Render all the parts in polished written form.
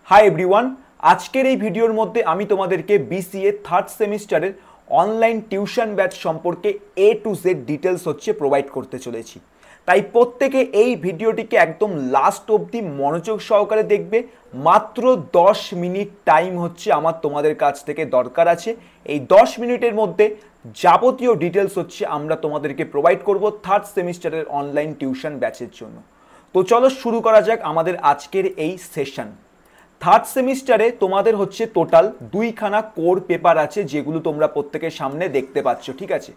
Hi everyone, আজকের এই ভিডিওর মধ্যে আমি তোমাদেরকে বিসিএ থার্ড সেমিস্টারের অনলাইন টিউশন ব্যাচ সম্পর্কে এ টু জেড ডিটেলস প্রোভাইড করতে চলেছি। তাই প্রত্যেকে এই ভিডিওটিকে একদম লাস্ট অবধি মনোযোগ সহকারে দেখবে। মাত্র 10 মিনিট টাইম আমার তোমাদের কাছ থেকে দরকার আছে। এই 10 মিনিটের মধ্যে যাবতীয় ডিটেলস আমরা তোমাদেরকে প্রোভাইড করব থার্ড সেমিস্টারের অনলাইন টিউশন ব্যাচের জন্য। তো চলো শুরু করা যাক আমাদের আজকের এই সেশন। থার্ড সেমিস্টারে তোমাদের টোটাল 2খানা কোর পেপার আছে, যেগুলো তোমরা প্রত্যেকের সামনে দেখতে পাচ্ছ। ঠিক আছে,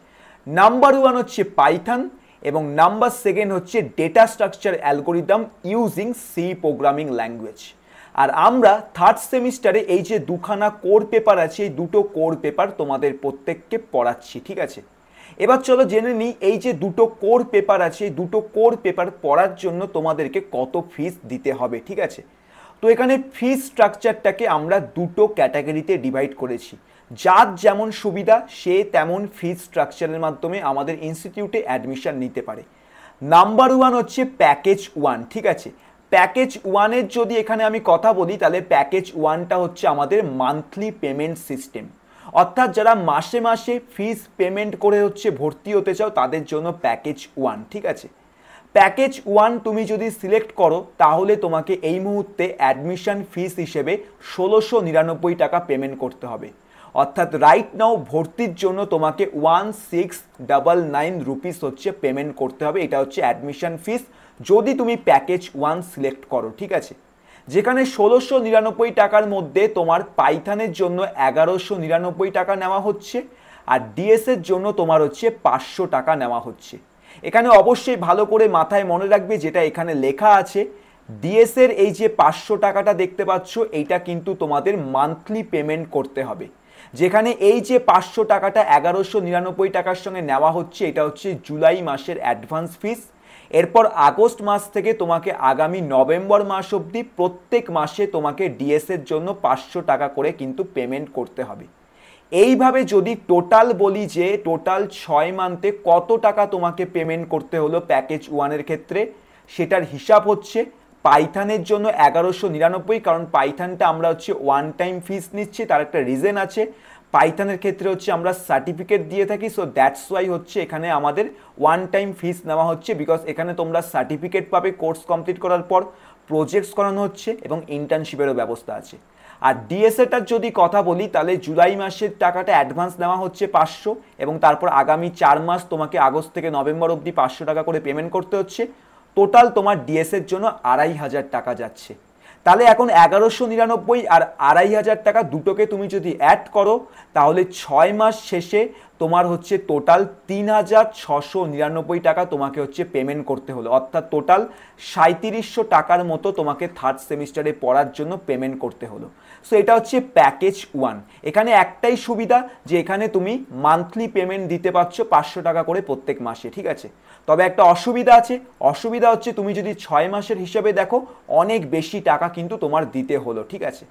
নাম্বার 1 পাইথন এবং number 2 data structure algorithm using C programming language. আর আমরা থার্ড সেমিস্টারে এই যে 2খানা কোর পেপার আছে, এই দুটো কোর পেপার তোমাদের প্রত্যেককে পড়াচ্ছি। ঠিক আছে, এবার চলো জেনে নিই এই যে দুটো কোর পেপার আছে, এই দুটো কোর পেপার পড়ার জন্য তোমাদেরকে কত ফিস দিতে হবে। ঠিক আছে, তো এখানে ফিস স্ট্রাকচারটাকে আমরা দুটো ক্যাটাগরিতে ডিভাইড করেছি। যার যেমন সুবিধা সে তেমন ফিস স্ট্রাকচারের মাধ্যমে আমাদের ইনস্টিটিউটে অ্যাডমিশন নিতে পারে। Number 1 package 1। ঠিক আছে, প্যাকেজ 1-এর যদি এখানে আমি কথা বলি, তাহলে প্যাকেজ 1টা আমাদের মান্থলি পেমেন্ট সিস্টেম। অর্থাৎ যারা মাসে মাসে ফিস পেমেন্ট করে ভর্তি হতে চাও তাদের জন্য প্যাকেজ 1। ঠিক আছে, প্যাকেজ 1 তুমি যদি সিলেক্ট করো তাহলে তোমাকে এই মুহূর্তে অ্যাডমিশন ফিস হিসেবে 1699 টাকা পেমেন্ট করতে হবে। অর্থাৎ রাইট নাও ভর্তির জন্য তোমাকে 1699 রুপিস পেমেন্ট করতে হবে। এটা অ্যাডমিশন ফিস যদি তুমি প্যাকেজ 1 সিলেক্ট করো। ঠিক আছে, যেখানে 1699 টাকার মধ্যে তোমার পাইথনের জন্য 1199 টাকা নেওয়া হচ্ছে, আর ডিএসের জন্য তোমার 500 টাকা নেওয়া হচ্ছে। এখানে অবশ্যই ভালো করে মাথায় মনে রাখবে যেটা এখানে লেখা আছে, ডিএস এর এই যে 500 টাকাটা দেখতে পাচ্ছ, এইটা কিন্তু তোমাদের মান্থলি পেমেন্ট করতে হবে। যেখানে এই যে 500 টাকাটা 1199 টাকার সঙ্গে নেওয়া হচ্ছে, এটা জুলাই মাসের অ্যাডভান্স ফিস। এরপর আগস্ট মাস থেকে তোমাকে আগামী নভেম্বর মাস অবধি প্রত্যেক মাসে তোমাকে ডিএস এর জন্য 500 টাকা করে কিন্তু পেমেন্ট করতে হবে। এইভাবে যদি টোটাল বলি যে টোটাল 6 মান্থে কত টাকা তোমাকে পেমেন্ট করতে হলো প্যাকেজ 1-এর ক্ষেত্রে, সেটার হিসাব পাইথনের জন্য 1199, কারণ পাইথনটা আমরা ওয়ান টাইম ফিস নিচ্ছি। তার একটা রিজন আছে, পাইথনের ক্ষেত্রে আমরা সার্টিফিকেট দিয়ে থাকি। সো দ্যাটস ওয়াই এখানে আমাদের ওয়ান টাইম ফিস নেওয়া হচ্ছে, বিকজ এখানে তোমরা সার্টিফিকেট পাবে কোর্স কমপ্লিট করার পর, প্রজেক্টস করানো হচ্ছে এবং ইন্টার্নশিপেরও ব্যবস্থা আছে। আর ডিএসএটার যদি কথা বলি, তাহলে জুলাই মাসের টাকাটা অ্যাডভান্স নেওয়া হচ্ছে 500, এবং তারপর আগামী 4 মাস তোমাকে আগস্ট থেকে নভেম্বর অবধি 500 টাকা করে পেমেন্ট করতে হচ্ছে। টোটাল তোমার ডিএসের জন্য 2500 টাকা যাচ্ছে। তাহলে এখন 1199 আর 2500 টাকা দুটোকে তুমি যদি অ্যাড করো, তাহলে 6 মাস শেষে তোমার টোটাল 3699 টাকা তোমাকে পেমেন্ট করতে হলো। অর্থাৎ টোটাল 3700 টাকার মতো তোমাকে থার্ড সেমিস্টারে পড়ার জন্য পেমেন্ট করতে হলো। সো এটা প্যাকেজ 1। এখানে একটাই সুবিধা যে এখানে তুমি মান্থলি পেমেন্ট দিতে পারছো 500 টাকা করে প্রত্যেক মাসে। ঠিক আছে, তবে একটা অসুবিধা আছে, অসুবিধা তুমি যদি 6 মাসের হিসেবে দেখো, অনেক বেশি টাকা কিন্তু তোমার দিতে হলো। ঠিক আছে,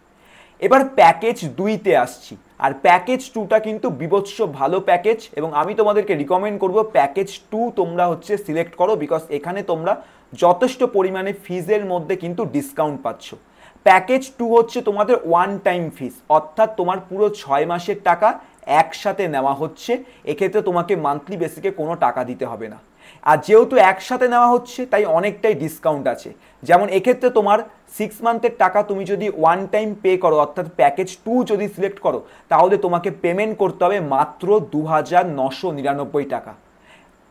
এবার প্যাকেজ 2-তে আসছি। আর প্যাকেজ 2টা কিন্তু বিভৎস ভালো প্যাকেজ, এবং আমি তোমাদেরকে রিকমেন্ড করব প্যাকেজ 2 তোমরা সিলেক্ট করো, বিকজ এখানে তোমরা যথেষ্ট পরিমাণে ফিজের মধ্যে কিন্তু ডিসকাউন্ট পাচ্ছ। প্যাকেজ 2 তোমাদের ওয়ান টাইম ফিস, অর্থাৎ তোমার পুরো 6 মাসের টাকা একসাথে নেওয়া হচ্ছে। এক্ষেত্রে তোমাকে মান্থলি বেসিকে কোনো টাকা দিতে হবে না। আর যেহেতু একসাথে নেওয়া হচ্ছে তাই অনেকটাই ডিসকাউন্ট আছে। যেমন এক্ষেত্রে তোমার 6 মান্থের টাকা তুমি যদি ওয়ান টাইম পে করো, অর্থাৎ প্যাকেজ 2 যদি সিলেক্ট করো, তাহলে তোমাকে পেমেন্ট করতে হবে মাত্র 2999 টাকা।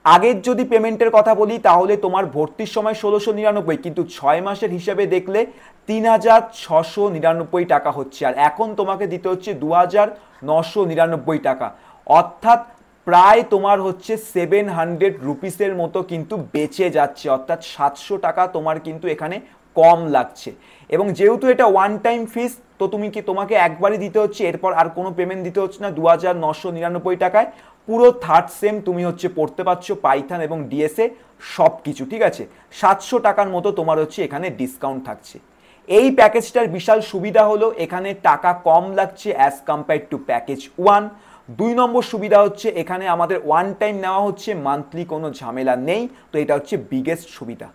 আগের যদি পেমেন্টের কথা বলি, তাহলে তোমার ভর্তির সময় 1699, কিন্তু 6 মাসের হিসাবে দেখলে 3699 টাকা হচ্ছে। আর এখন তোমাকে দিতে হচ্ছে 2999 টাকা, অর্থাৎ প্রায় তোমার 700 রুপিসের মতো কিন্তু বেঁচে যাচ্ছে। অর্থাৎ 700 টাকা তোমার কিন্তু এখানে কম লাগছে। এবং যেহেতু এটা ওয়ান টাইম ফিস, তো তোমাকে একবারই দিতে হচ্ছে, এরপর আর কোনো পেমেন্ট দিতে হচ্ছে না। 2999 টাকায় পুরো থার্ড সেম তুমি পড়তে পারছো পাইথন এবং ডিএসএ সব কিছু। ঠিক আছে, 700 টাকার মতো তোমার এখানে ডিসকাউন্ট থাকছে। এই প্যাকেজটার বিশাল সুবিধা হলো এখানে টাকা কম লাগছে অ্যাজ কম্পেয়ার টু প্যাকেজ 1। 2 নম্বর সুবিধা এখানে আমাদের ওয়ান টাইম নেওয়া হচ্ছে, মান্থলি কোনো ঝামেলা নেই। তো এটা বিগেস্ট সুবিধা।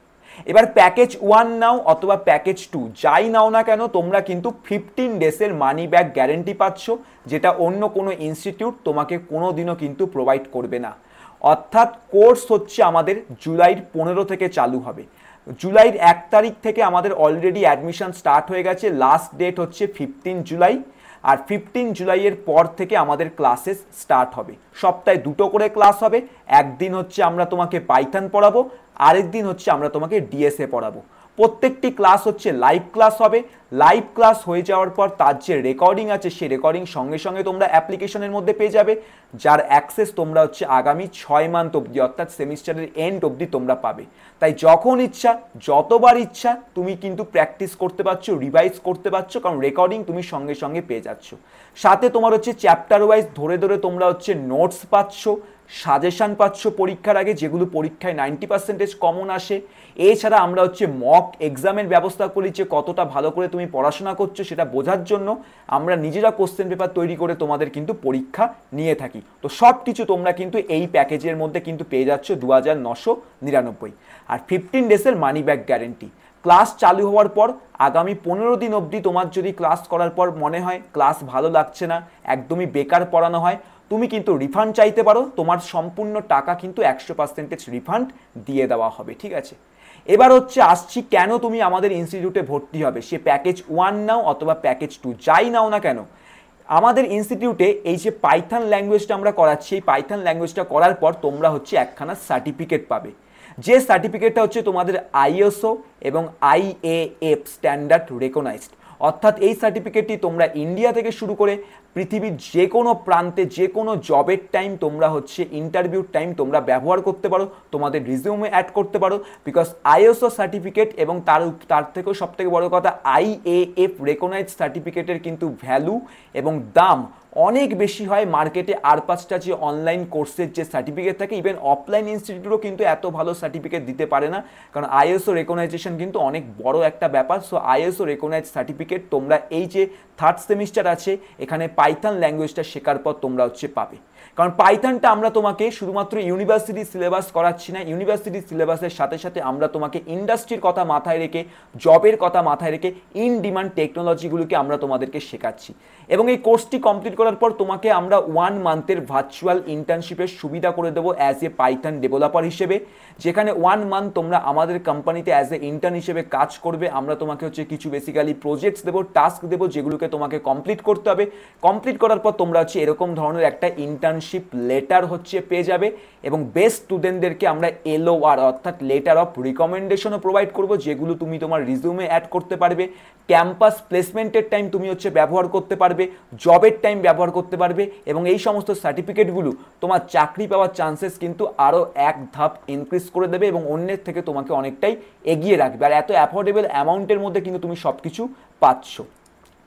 এবার প্যাকেজ 1 নাও অথবা প্যাকেজ 2 যাই নাও না কেন তোমরা কিন্তু 15 ডেজের মানি ব্যাক গ্যারেন্টি পাচ্ছ, যেটা অন্য কোনো ইনস্টিটিউট তোমাকে কোনোদিনও কিন্তু প্রোভাইড করবে না। অর্থাৎ কোর্স হচ্ছে আমাদের জুলাইয়ের 15 থেকে চালু হবে। জুলাইয়ের 1 তারিখ থেকে আমাদের অলরেডি অ্যাডমিশন স্টার্ট হয়ে গেছে, লাস্ট ডেট হচ্ছে 15 জুলাই। আর 15 জুলাইয়ের পর থেকে আমাদের ক্লাসেস স্টার্ট হবে। সপ্তাহে 2টো করে ক্লাস হবে, একদিন হচ্ছে আমরা তোমাকে পাইথন পড়াবো, আরেকদিন হচ্ছে আমরা তোমাকে ডিএসএ পড়াবো। প্রত্যেকটি ক্লাস হচ্ছে লাইভ ক্লাস হবে। লাইভ ক্লাস হয়ে যাওয়ার পর তার যে রেকর্ডিং আছে সেই রেকর্ডিং সঙ্গে সঙ্গে তোমরা অ্যাপ্লিকেশনের মধ্যে পেয়ে যাবে, যার অ্যাক্সেস তোমরা হচ্ছে আগামী 6 মান্থ অবধি অর্থাৎ সেমিস্টারের এন্ড অবধি তোমরা পাবে। তাই যখন ইচ্ছা যতবার ইচ্ছা তুমি কিন্তু প্র্যাকটিস করতে পারছো, রিভাইজ করতে পারছো, কারণ রেকর্ডিং তুমি সঙ্গে সঙ্গে পেয়ে যাচ্ছ। সাথে তোমার হচ্ছে চ্যাপ্টার ওয়াইজ ধরে ধরে তোমরা হচ্ছে নোটস পাচ্ছ, সাজেশান পাচ্ছ পরীক্ষার আগে, যেগুলো পরীক্ষায় 90% কমন আসে। এছাড়া আমরা হচ্ছে মক এক্সামের ব্যবস্থা করি, যে কতটা ভালো করে তুমি পড়াশোনা করছো সেটা বোঝার জন্য আমরা নিজেরা কোশ্চেন পেপার তৈরি করে তোমাদের কিন্তু পরীক্ষা নিয়ে থাকি। তো সব কিছু তোমরা কিন্তু এই প্যাকেজের মধ্যে কিন্তু পেয়ে যাচ্ছ 2999। আর 15 ডেজের মানি ব্যাক গ্যারেন্টি। ক্লাস চালু হওয়ার পর আগামী 15 দিন অবধি তোমার যদি ক্লাস করার পর মনে হয় ক্লাস ভালো লাগছে না, একদমই বেকার পড়ানো হয়, তুমি কিন্তু রিফান্ড চাইতে পারো। তোমার সম্পূর্ণ টাকা কিন্তু 100% রিফান্ড দিয়ে দেওয়া হবে, ঠিক আছে। এবার হচ্ছে আসছি কেন তুমি আমাদের ইনস্টিটিউটে ভর্তি হবে, সে প্যাকেজ 1 নাও অথবা প্যাকেজ 2 যাই নাও না কেন। আমাদের ইনস্টিটিউটে এই যে পাইথন ল্যাঙ্গুয়েজটা আমরা করাচ্ছি, এই পাইথন ল্যাঙ্গুয়েজটা করার পর তোমরা হচ্ছে একখানা সার্টিফিকেট পাবে, যে সার্টিফিকেটটা হচ্ছে তোমাদের আইএসও এবং আইএএফ স্ট্যান্ডার্ড রেকগনাইজড। অর্থাৎ এই সার্টিফিকেটটি তোমরা ইন্ডিয়া থেকে শুরু করে পৃথিবীর যে কোনো প্রান্তে যে কোনো জবের টাইম তোমরা হচ্ছে ইন্টারভিউর টাইম তোমরা ব্যবহার করতে পারো, তোমাদের রিজিউমে অ্যাড করতে পারো। বিকজ আইএসও সার্টিফিকেট এবং তার থেকেও সবথেকে বড় কথা আইএএফ রেকগনাইজড সার্টিফিকেটের কিন্তু ভ্যালু এবং দাম অনেক বেশি হয় মার্কেটে। আর 5টা যে অনলাইন কোর্সের যে সার্টিফিকেট থাকে, ইভেন অফলাইন ইনস্টিটিউটও কিন্তু এত ভালো সার্টিফিকেট দিতে পারে না, কারণ আইএসও রেকগনাইজেশন কিন্তু অনেক বড় একটা ব্যাপার। সো আইএসও রেকগনাইজড সার্টিফিকেট তোমরা এই যে 3rd সেমিস্টার আছে এখানে পাইথন ল্যাঙ্গুয়েজটা শেখার পর তোমরা হচ্ছে পাবে। কারণ পাইথনটা আমরা তোমাকে শুধুমাত্র ইউনিভার্সিটি সিলেবাস করাচ্ছি না, ইউনিভার্সিটি সিলেবাসের সাথে সাথে আমরা তোমাকে ইন্ডাস্ট্রির কথা মাথায় রেখে, জবের কথা মাথায় রেখে ইন ডিমান্ড টেকনোলজিগুলোকে আমরা তোমাদেরকে শেখাচ্ছি। এবং এই কোর্সটি কমপ্লিট করার পর তোমাকে আমরা 1 মান্থের ভার্চুয়াল ইন্টার্নশিপের সুবিধা করে দেবো অ্যাজ এ পাইথন ডেভেলপার হিসেবে, যেখানে 1 মান্থ তোমরা আমাদের কোম্পানিতে অ্যাজ এ ইন্টার্ন হিসেবে কাজ করবে। আমরা তোমাকে হচ্ছে কিছু বেসিক্যালি প্রজেক্টস দেবো, টাস্ক দেবো, যেগুলোকে তোমাকে কমপ্লিট করতে হবে। কমপ্লিট করার পর তোমরা হচ্ছে এরকম ধরনের একটা ইন্টার্নশিপ লেটার হচ্ছে পেয়ে যাবে। এবং বেস্ট স্টুডেন্টদেরকে আমরা এলওআর অর্থাৎ লেটার অফ রিকমেন্ডেশনও প্রোভাইড করবো, যেগুলো তুমি তোমার রিজিউমে অ্যাড করতে পারবে। ক্যাম্পাস প্লেসমেন্টের টাইম তুমি হচ্ছে ব্যবহার করতে পারবে, জবের টাইম ব্যবহার করতে পারবে। এবং এই সমস্ত সার্টিফিকেটগুলো তোমার চাকরি পাওয়ার চান্সেস কিন্তু আরও এক ধাপ ইনক্রিজ করে দেবে এবং অন্যের থেকে তোমাকে অনেকটাই এগিয়ে রাখবে। আর এত অ্যাফোর্ডেবল অ্যামাউন্টের মধ্যে কিন্তু তুমি সব কিছু পাচ্ছ।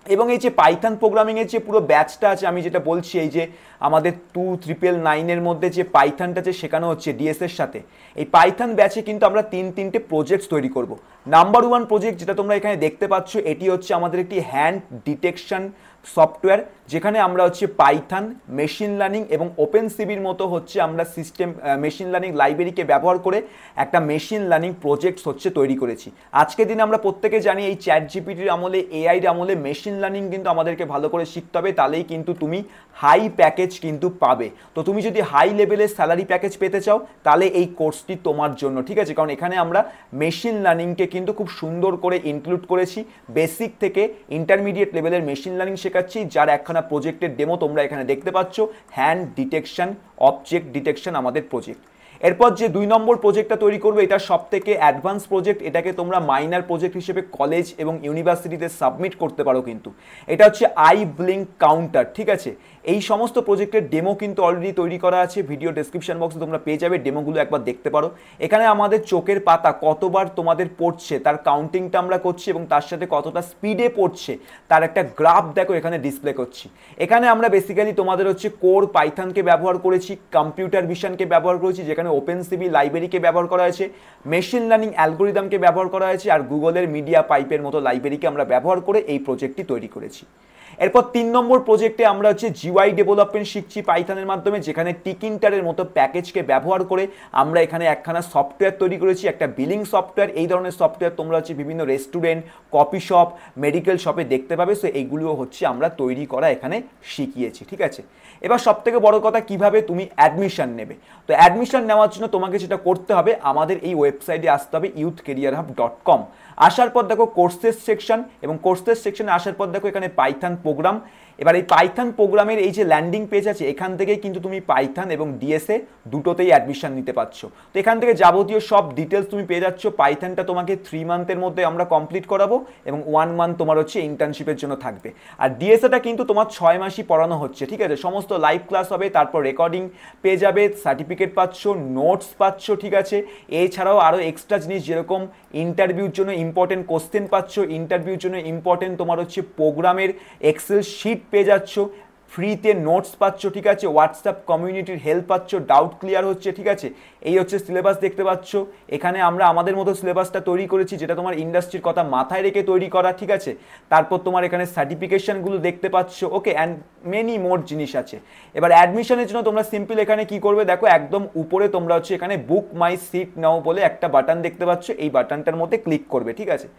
এবং এই যে পাইথন প্রোগ্রামিংয়ের যে পুরো ব্যাচটা আছে, আমি যেটা বলছি এই যে আমাদের 2999-এর মধ্যে যে পাইথনটা যে শেখানো হচ্ছে ডিএসের সাথে, এই পাইথন ব্যাচে কিন্তু আমরা 3টি প্রজেক্টস তৈরি করব। নাম্বার 1 প্রজেক্ট যেটা তোমরা এখানে দেখতে পাচ্ছ, এটি হচ্ছে আমাদের একটি হ্যান্ড ডিটেকশন সফটওয়্যার, যেখানে আমরা হচ্ছে পাইথন, মেশিন লার্নিং এবং ওপেন সিবির মতো হচ্ছে আমরা সিস্টেম মেশিন লার্নিং লাইব্রেরিকে ব্যবহার করে একটা মেশিন লার্নিং প্রজেক্টস হচ্ছে তৈরি করেছি। আজকের দিনে আমরা প্রত্যেকে জানি এই চ্যাট জিপিটির আমলে, এআইর আমলে মেশিন লার্নিং কিন্তু আমাদেরকে ভালো করে শিখতে হবে, তাহলেই কিন্তু তুমি হাই প্যাকেজ কিন্তু পাবে। তো তুমি যদি হাই লেভেলের স্যালারি প্যাকেজ পেতে চাও তাহলে এই কোর্সটি তোমার জন্য, ঠিক আছে। কারণ এখানে আমরা মেশিন লার্নিংকে কিন্তু খুব সুন্দর করে ইনক্লুড করেছি, বেসিক থেকে ইন্টারমিডিয়েট লেভেলের মেশিন লার্নিং শেখাচ্ছি, যার একখানা প্রজেক্টের ডেমো তোমরা এখানে দেখতে পাচ্ছ, হ্যান্ড ডিটেকশন অবজেক্ট ডিটেকশন আমাদের প্রজেক্ট। এরপর যে 2 নম্বর প্রজেক্টটা তৈরি করবে, এটা সবথেকে অ্যাডভান্স প্রজেক্ট, এটাকে তোমরা মাইনার প্রজেক্ট হিসেবে কলেজ এবং ইউনিভার্সিটিতে সাবমিট করতে পারো। কিন্তু এটা হচ্ছে আই ব্লিঙ্ক কাউন্টার, ঠিক আছে। এই সমস্ত প্রজেক্টের ডেমো কিন্তু অলরেডি তৈরি করা আছে, ভিডিও ডেসক্রিপশন বক্সে তোমরা পেয়ে যাবে, ডেমোগুলো একবার দেখতে পারো। এখানে আমাদের চোখের পাতা কতবার তোমাদের পড়ছে তার কাউন্টিংটা আমরা করছি এবং তার সাথে কতটা স্পিডে পড়ছে তার একটা গ্রাফ দেখো এখানে ডিসপ্লে করছি। এখানে আমরা বেসিক্যালি তোমাদের হচ্ছে কোর পাইথনকে ব্যবহার করেছি, কম্পিউটার ভিশনকে ব্যবহার করেছি, যেখানে ওপেন সিবি লাইব্রেরিকে ব্যবহার করা হয়েছে, মেশিন লার্নিং অ্যালগোরিদমকে ব্যবহার করা হয়েছে, আর গুগলের মিডিয়া পাইপের মতো লাইব্রেরিকে আমরা ব্যবহার করে এই প্রজেক্টটি তৈরি করেছি। এরপর 3 নম্বর প্রজেক্টে আমরা হচ্ছে জিওআই ডেভেলপমেন্ট শিখছি পাইথনের মাধ্যমে, যেখানে টিকিন্টারের মতো প্যাকেজকে ব্যবহার করে আমরা এখানে একখানা সফটওয়্যার তৈরি করেছি, একটা বিলিং সফটওয়্যার। এই ধরনের সফটওয়্যার তোমরা হচ্ছে বিভিন্ন রেস্টুরেন্ট, কফি শপ, মেডিকেল শপে দেখতে পাবে। সো এইগুলো হচ্ছে আমরা তৈরি করা এখানে শিখিয়েছি, ঠিক আছে। এবার সব থেকে বড় কথা, কিভাবে তুমি অ্যাডমিশন নেবে। তো অ্যাডমিশন নেওয়ার জন্য তোমাকে যেটা করতে হবে, আমাদের এই ওয়েবসাইটে আসতে হবে youthcareerhub.com। আসার পর দেখো কোর্সেস সেকশন, এবং কোর্সেস সেকশনে আসার পর দেখো এখানে পাইথন প্রোগ্রাম। এবার এই পাইথন প্রোগ্রামের এই যে ল্যান্ডিং পেজ আছে, এখান থেকেই কিন্তু তুমি পাইথন এবং ডিএসএ দুটোতেই অ্যাডমিশন নিতে পারছো। তো এখান থেকে যাবতীয় সব ডিটেলস তুমি পেয়ে যাচ্ছ। পাইথনটা তোমাকে 3 মান্থের মধ্যে আমরা কমপ্লিট করাবো, এবং 1 মান্থ তোমার হচ্ছে ইন্টার্নশিপের জন্য থাকবে। আর ডিএসএটা কিন্তু তোমার 6 মাসই পড়ানো হচ্ছে, ঠিক আছে। সমস্ত লাইভ ক্লাস হবে, তারপর রেকর্ডিং পেয়ে যাবে, সার্টিফিকেট পাচ্ছ, নোটস পাচ্ছ, ঠিক আছে। এছাড়াও আরও এক্সট্রা জিনিস, যেরকম ইন্টারভিউর জন্য ইম্পর্টেন্ট কোশ্চেন পাচ্ছ, ইন্টারভিউর জন্য ইম্পর্টেন্ট তোমার হচ্ছে প্রোগ্রামের এক্সেল শিট পেয়ে যাচ্ছ, ফ্রিতে নোটস পাচ্ছ, ঠিক আছে। হোয়াটসঅ্যাপ কমিউনিটির হেল্প পাচ্ছ, ডাউট ক্লিয়ার হচ্ছে, ঠিক আছে। এই হচ্ছে সিলেবাস দেখতে পাচ্ছ। এখানে আমরা আমাদের মতো সিলেবাসটা তৈরি করেছি, যেটা তোমার ইন্ডাস্ট্রির কথা মাথায় রেখে তৈরি করা, ঠিক আছে। তারপর তোমার এখানে সার্টিফিকেশনগুলো দেখতে পাচ্ছ, ওকে, অ্যান্ড মেনি মোর জিনিস আছে। এবার অ্যাডমিশনের জন্য তোমরা সিম্পল এখানে কি করবে, দেখো একদম উপরে তোমরা হচ্ছে এখানে বুক মাই সিট নাও বলে একটা বাটন দেখতে পাচ্ছ, এই বাটনটার মধ্যে ক্লিক করবে, ঠিক আছে।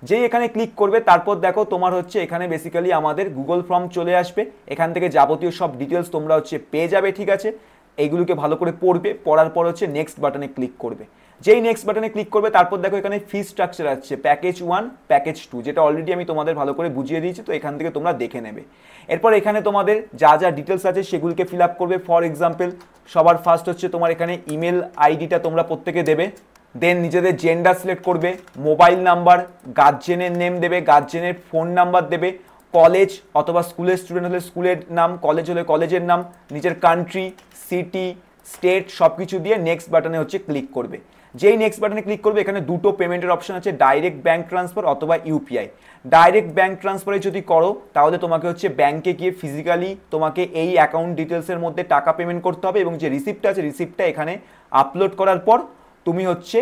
যেই এখানে ক্লিক করবে, তারপর দেখো তোমার হচ্ছে এখানে বেসিক্যালি আমাদের গুগল ফর্ম চলে আসবে। এখান থেকে যাবতীয় সব ডিটেলস তোমরা হচ্ছে পেয়ে যাবে, ঠিক আছে। এইগুলোকে ভালো করে পড়বে, পড়ার পর হচ্ছে নেক্সট বাটনে ক্লিক করবে। যেই নেক্সট বাটনে ক্লিক করবে, তারপর দেখো এখানে ফি স্ট্রাকচার আছে, প্যাকেজ 1, প্যাকেজ 2, যেটা অলরেডি আমি তোমাদের ভালো করে বুঝিয়ে দিয়েছি। তো এখান থেকে তোমরা দেখে নেবে। এরপর এখানে তোমাদের যা যা ডিটেলস আছে সেগুলোকে ফিল আপ করবে। ফর এক্সাম্পল, সবার ফার্স্ট হচ্ছে তোমার এখানে ইমেল আইডিটা তোমরা প্রত্যেকে দেবে। দেন নিজেদের জেন্ডার সিলেক্ট করবে, মোবাইল নাম্বার, গার্জেনের নেম দেবে, গার্জেনের ফোন নাম্বার দেবে, কলেজ অথবা স্কুলের স্টুডেন্ট হলে স্কুলের নাম, কলেজ হলে কলেজের নাম, নিজের কান্ট্রি, সিটি, স্টেট সব কিছু দিয়ে নেক্সট বাটনে হচ্ছে ক্লিক করবে। যেই নেক্সট বাটনে ক্লিক করবে, এখানে দুটো পেমেন্টের অপশন আছে, ডাইরেক্ট ব্যাঙ্ক ট্রান্সফার অথবা ইউপিআই। ডাইরেক্ট ব্যাঙ্ক ট্রান্সফারে যদি করো, তাহলে তোমাকে হচ্ছে ব্যাঙ্কে গিয়ে ফিজিক্যালি তোমাকে এই অ্যাকাউন্ট ডিটেলসের মধ্যে টাকা পেমেন্ট করতে হবে, এবং যে রিসিপ্টটা আছে রিসিপ্টটা এখানে আপলোড করার পর তুমি হচ্ছে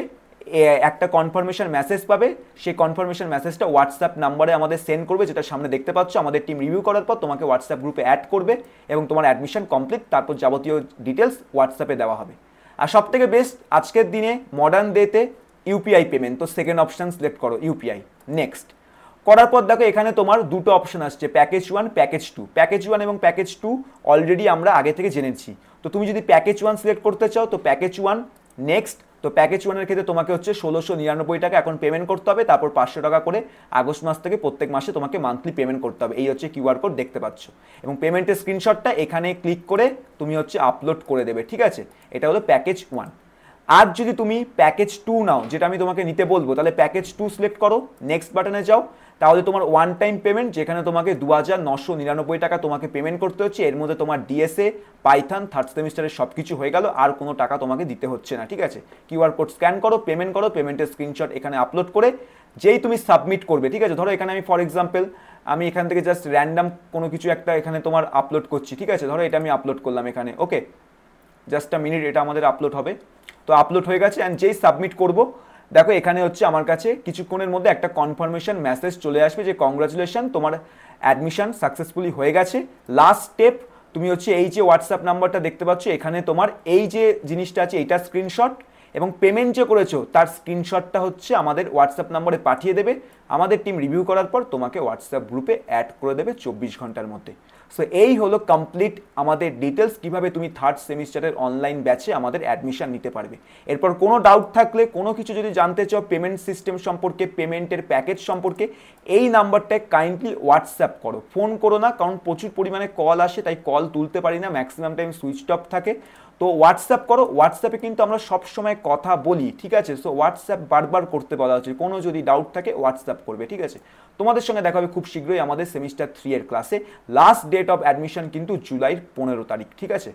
একটা কনফার্মেশন মেসেজ পাবে। সেই কনফার্মেশন মেসেজটা হোয়াটসঅ্যাপ নাম্বারে আমাদের সেন্ড করবে, যেটা সামনে দেখতে পাচ্ছ। আমাদের টিম রিভিউ করার পর তোমাকে হোয়াটসঅ্যাপ গ্রুপে অ্যাড করবে, এবং তোমার অ্যাডমিশন কমপ্লিট। তারপর যাবতীয় ডিটেলস হোয়াটসঅ্যাপে দেওয়া হবে। আর সব থেকে বেস্ট আজকের দিনে মডার্ন ডেতে ইউপিআই পেমেন্ট। তো সেকেন্ড অপশন সিলেক্ট করো, ইউপিআই। নেক্সট করার পর দেখো এখানে তোমার দুটো অপশন আসছে, প্যাকেজ 1, প্যাকেজ 2। প্যাকেজ 1 এবং প্যাকেজ 2 অলরেডি আমরা আগে থেকে জেনেছি। তো তুমি যদি প্যাকেজ 1 সিলেক্ট করতে চাও, তো প্যাকেজ 1 নেক্সট। তো প্যাকেজ 1 এর ক্ষেত্রে তোমাকে হচ্ছে 1699 টাকা এখন পেমেন্ট করতে হবে, তারপর 500 টাকা করে আগস্ট মাস থেকে প্রত্যেক মাসে তোমাকে মান্থলি পেমেন্ট করতে হবে। এই হচ্ছে কিউআর কোড দেখতে পাচ্ছ, এবং পেমেন্টের স্ক্রিনশটটা এখানে ক্লিক করে তুমি হচ্ছে আপলোড করে দেবে, ঠিক আছে। এটা হলো প্যাকেজ 1। আর যদি তুমি প্যাকেজ 2 নাও, যেটা আমি তোমাকে নিতে বলবো, তাহলে প্যাকেজ 2 সিলেক্ট করো, নেক্সট বাটনে যাও। তাহলে তোমার ওয়ান টাইম পেমেন্ট, যেখানে তোমাকে 2999 টাকা তোমাকে পেমেন্ট করতে হচ্ছে। এর মধ্যে তোমার ডিএসএ, পাইথন, থার্ড সেমিস্টারের সব কিছু হয়ে গেল, আর কোনো টাকা তোমাকে দিতে হচ্ছে না, ঠিক আছে। কিউআর কোড স্ক্যান করো, পেমেন্ট করো, পেমেন্টের স্ক্রিনশট এখানে আপলোড করে যেই তুমি সাবমিট করবে, ঠিক আছে। ধরো এখানে আমি ফর এক্সাম্পল আমি এখান থেকে জাস্ট র্যান্ডাম কোনো কিছু একটা এখানে তোমার আপলোড করছি, ঠিক আছে। ধরো এটা আমি আপলোড করলাম এখানে, ওকে, জাস্ট আ মিনিট, এটা আমাদের আপলোড হবে। তো আপলোড হয়ে গেছে, অ্যান্ড যেই সাবমিট করব, দেখো এখানে হচ্ছে আমার কাছে কিছুক্ষণের মধ্যে একটা কনফার্মেশন মেসেজ চলে আসবে যে কংগ্রাচুলেশন, তোমার অ্যাডমিশন সাকসেসফুলি হয়ে গেছে। লাস্ট স্টেপ, তুমি হচ্ছে এই যে হোয়াটসঅ্যাপ নাম্বারটা দেখতে পাচ্ছ, এখানে তোমার এই যে জিনিসটা আছে এইটা স্ক্রিনশট, এবং পেমেন্ট যে করেছো তার স্ক্রিনশটটা হচ্ছে আমাদের হোয়াটসঅ্যাপ নাম্বারে পাঠিয়ে দেবে। আমাদের টিম রিভিউ করার পর তোমাকে হোয়াটসঅ্যাপ গ্রুপে অ্যাড করে দেবে 24 ঘন্টার মধ্যে। সো এই হলো কমপ্লিট আমাদের ডিটেলস, কিভাবে তুমি থার্ড সেমিস্টারের অনলাইন ব্যাচে আমাদের অ্যাডমিশন নিতে পারবে। এরপর কোনো ডাউট থাকলে, কোনো কিছু যদি জানতে চাও পেমেন্ট সিস্টেম সম্পর্কে, পেমেন্টের প্যাকেজ সম্পর্কে, এই নাম্বারটায় কাইন্ডলি হোয়াটসঅ্যাপ করো, ফোন করো না, কারণ প্রচুর পরিমাণে কল আসে, তাই কল তুলতে পারি না, ম্যাক্সিমাম টাইম সুইচ অফ থাকে। তো হোয়াটসঅ্যাপ করো, হোয়াটসঅ্যাপে কিন্তু আমরা সবসময় কথা বলি, ঠিক আছে। সো হোয়াটসঅ্যাপ বারবার করতে বলা হচ্ছে, কোনো যদি ডাউট থাকে হোয়াটসঅ্যাপ করবে, ঠিক আছে। তোমাদের সঙ্গে দেখা হবে খুব শীঘ্রই আমাদের সেমিস্টার 3 এর ক্লাসে। লাস্ট ডেট অফ অ্যাডমিশন কিন্তু জুলাইয়ের 15 তারিখ, ঠিক আছে।